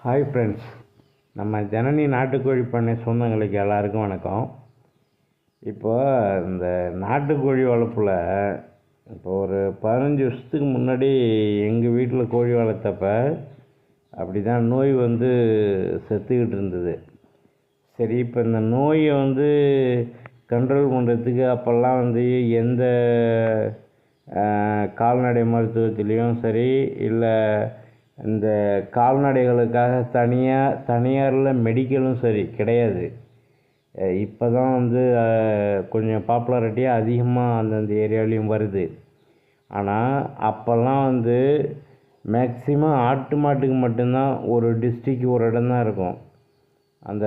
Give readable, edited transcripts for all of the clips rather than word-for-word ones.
Hi friends, நம்ம ஜனனி நாட்டுக்கோழி பண்ணை சொந்தங்களுக்கு எல்லாருக்கும் வணக்கம். இப்போ இந்த நாட்டுக்கோழி வளர்ப்பில் இப்போ ஒரு 15 வருஷத்துக்கு முன்னாடி எங்கள் வீட்டில் கோழி வளர்த்தப்ப அப்படி தான் நோய் செத்துக்கிட்டு இருந்தது. சரி, இப்போ இந்த நோயை கண்ட்ரோல் பண்ணுறதுக்கு அப்போல்லாம் எந்த கால்நடை மருத்துவத்துலேயும் சரி, இல்லை இந்த கால்நடைகளுக்காக தனியாரில் மெடிக்கலும் சரி கிடையாது. இப்போ தான் கொஞ்சம் பாப்புலாரிட்டியாக அதிகமாக அந்தந்த ஏரியாவிலையும் வருது. ஆனால் அப்போல்லாம் மேக்சிமம் ஆட்டு மாட்டுக்கு மட்டும்தான் ஒரு டிஸ்ட்ரிக்கு ஒரு இடம் தான் இருக்கும். அந்த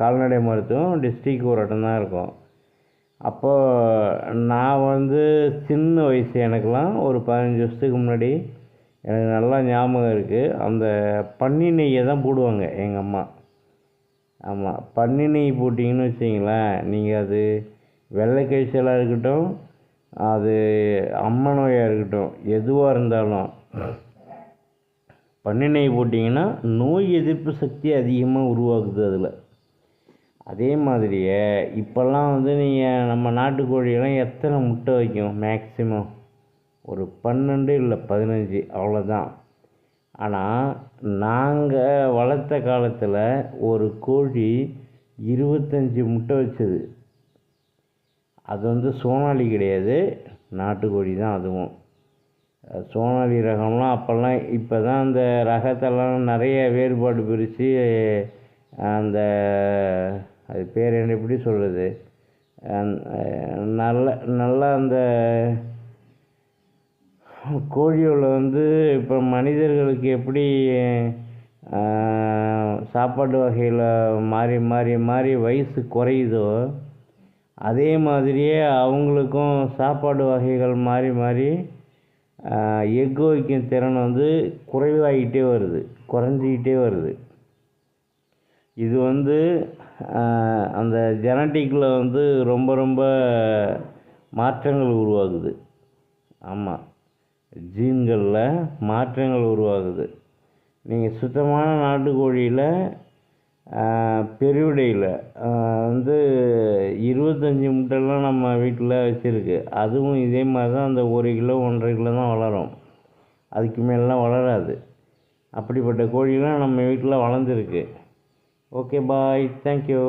கால்நடை மருத்துவம் டிஸ்ட்ரிக்கு ஒரு இடம் தான் இருக்கும். அப்போது நான் சின்ன வயசு, எனக்கெலாம் ஒரு 15 வருஷத்துக்கு முன்னாடி எனக்கு நல்லா ஞாபகம் இருக்குது. அந்த பன்னி நெய்யை தான் போடுவாங்க எங்கள் அம்மா. ஆமாம், பன்னி நெய் போட்டிங்கன்னு வச்சிங்களேன், நீங்கள் அது வெள்ளை கழிச்சலாக இருக்கட்டும், அது அம்மை நோயாக இருக்கட்டும், எதுவாக இருந்தாலும் பன்னி நெய் போட்டிங்கன்னா நோய் எதிர்ப்பு சக்தி அதிகமாக உருவாக்குது அதில். அதே மாதிரியே இப்போல்லாம் நீங்கள் நம்ம நாட்டுக்கோழியெல்லாம் எத்தனை முட்டை வைக்கும்? மேக்சிமம் ஒரு 12 இல்லை 15, அவ்வளோதான். ஆனால் நாங்கள் வளர்த்த காலத்தில் ஒரு கோழி 25 முட்டை வச்சது. அது சோனாலி கிடையாது, நாட்டுக்கோழி தான். அதுவும் சோனாலி ரகம்லாம் அப்போல்லாம், இப்போ தான் அந்த ரகத்தெல்லாம் நிறைய வேறுபாடு பிரித்து அந்த அது பேர் என்ன, எப்படி சொல்கிறது, நல்லா அந்த கோழியோட இப்போ மனிதர்களுக்கு எப்படி சாப்பாட்டு வகையில் மாறி மாறி மாறி வயசு குறையுதோ, அதே மாதிரியே அவங்களுக்கும் சாப்பாடு வகைகள் மாறி மாறி எஃகு வைக்கும் திறன் குறைவாகிட்டே வருது, குறைஞ்சிக்கிட்டே வருது. இது அந்த ஜெனட்டிக்கில் ரொம்ப ரொம்ப மாற்றங்கள் உருவாகுது. ஆமாம், ஜீன்களில் மாற்றங்கள் உருவாகுது. நீங்கள் சுத்தமான நாட்டுக்கோழியில் பெருவிடையில் 25 முட்டைலாம் நம்ம வீட்டில் வச்சுருக்கு. அதுவும் இதே மாதிரி தான், அந்த 1 கிலோ 1.5 கிலோ தான் வளரும், அதுக்கு மேலாம் வளராது. அப்படிப்பட்ட கோழிலாம் நம்ம வீட்டில் வளர்ந்துருக்கு. ஓகே, பாய், தேங்க்யூ.